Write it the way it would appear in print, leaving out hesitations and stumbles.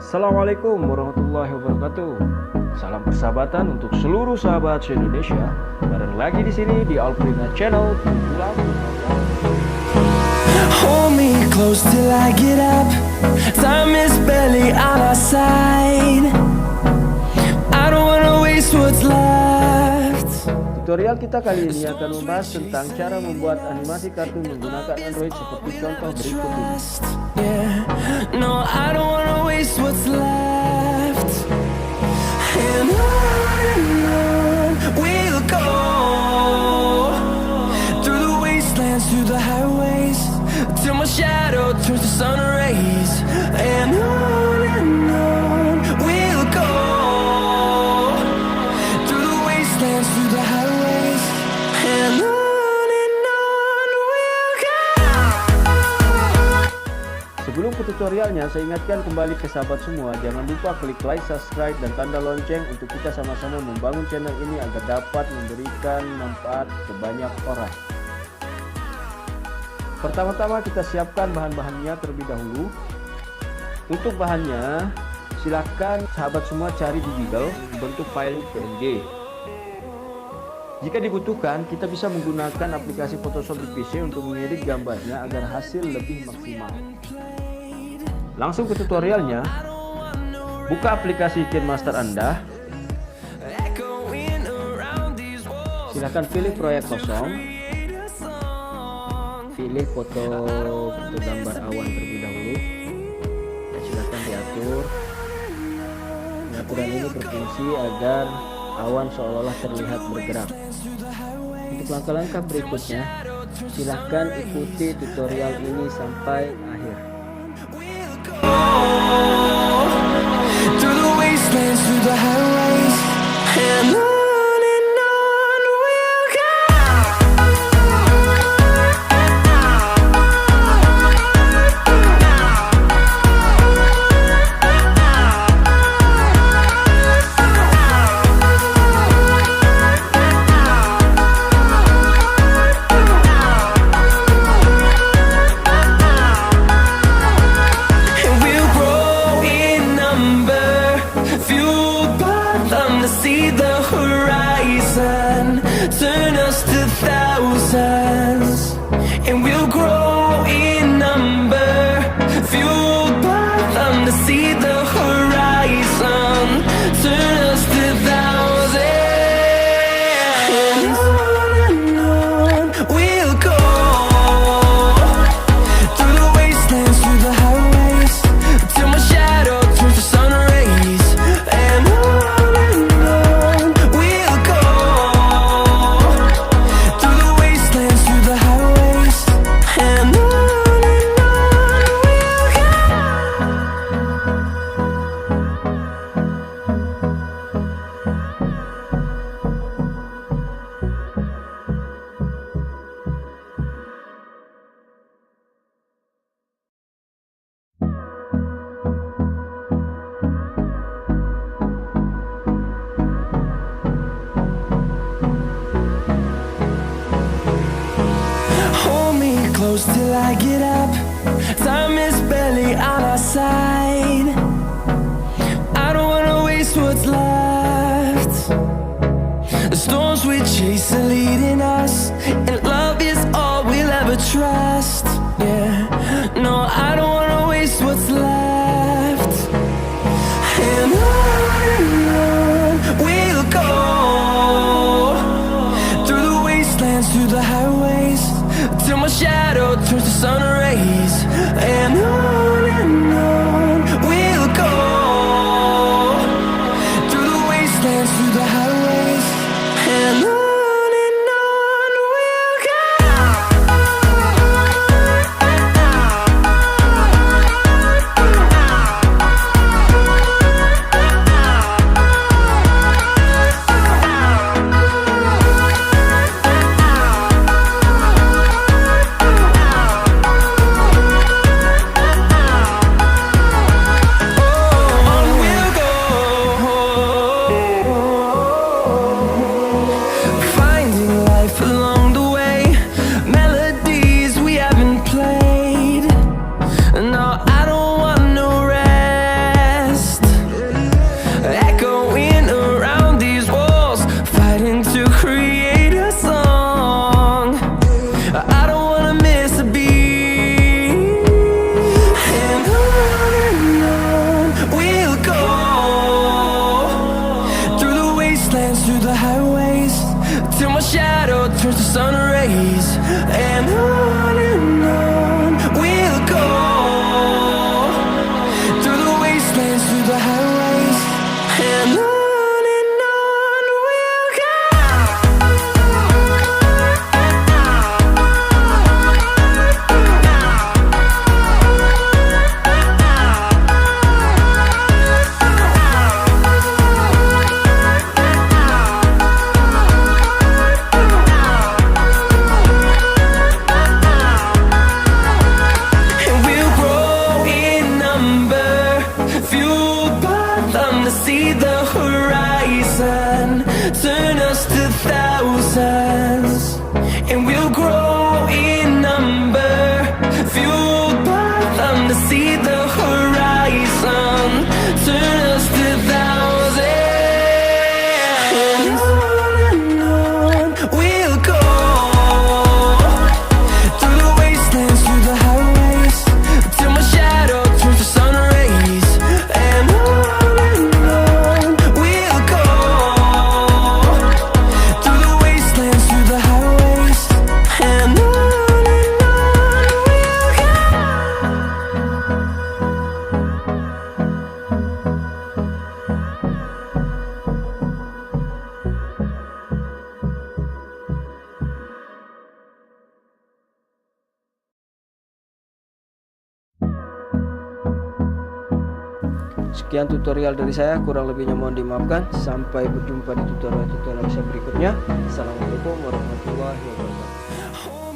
Assalamualaikum warahmatullahi wabarakatuh. Salam persahabatan untuk seluruh sahabat se-Indonesia. Bareng lagi di sini di Alprina Channel. Hold me close till I get up. Time is barely on our side. I don't wanna waste what's left. Tutorial kita kali ini akan membahas tentang cara membuat animasi kartun menggunakan Android seperti contoh berikut ini. No, I don't wanna waste what's left. And on we'll go, through the wastelands, through the highways, till my shadow turns to sun rays. And on we'll go, through the wastelands, through the highways, and on we'll go. Sebelum ke tutorialnya, saya ingatkan kembali ke sahabat semua, jangan lupa klik like, subscribe, dan tanda lonceng untuk kita sama-sama membangun channel ini agar dapat memberikan manfaat ke banyak orang. Pertama-tama kita siapkan bahan-bahannya terlebih dahulu. Untuk bahannya, silakan sahabat semua cari di Google bentuk file PNG. Jika dibutuhkan, kita bisa menggunakan aplikasi Photoshop di PC untuk mengedit gambarnya agar hasil lebih maksimal. Langsung ke tutorialnya. Buka aplikasi Kine Master Anda. Silakan pilih proyek kosong. Pilih foto gambar awan terlebih dahulu. Silakan diatur. Pengaturan ini berfungsi agar awan seolah-olah terlihat bergerak. Untuk langkah-langkah berikutnya, silahkan ikuti tutorial ini sampai akhir. Through the wastelands, through the highways, and on we'll go. And we'll grow in number, fueled by them to see the horizon, turn us to thousands. And we'll grow in number, fueled by them to see the horizon, turn us to thousands. And on we'll go, through the wastelands, through the highways, till my shadow turns to sun rays. And on we'll go, through the wastelands, through the highways, and on we'll go. Hold me close till I get up. Time is barely on our side. I don't wanna waste what's left. The storms we chase are leading us, and love is all we'll ever trust. Yeah, no, I don't wanna waste what's left. And on we'll go, through the wastelands, through the highways, till my shadow turns to sun rays. And on we'll go, through the wastelands, through the highways, and on we'll go. fueled by them to see the horizon. Turn us to thousands, and we'll grow in number. Fueled by them to see the horizon. Turn us to thousands, and on we'll go. Through the wastelands, through the highways, till my shadow turns to sun rays. And on we'll go. Through the wastelands, through the highways, and on we'll go. Sekian tutorial dari saya, kurang lebihnya mohon dimaafkan. Sampai berjumpa di tutorial-tutorial saya berikutnya. Assalamualaikum warahmatullahi wabarakatuh.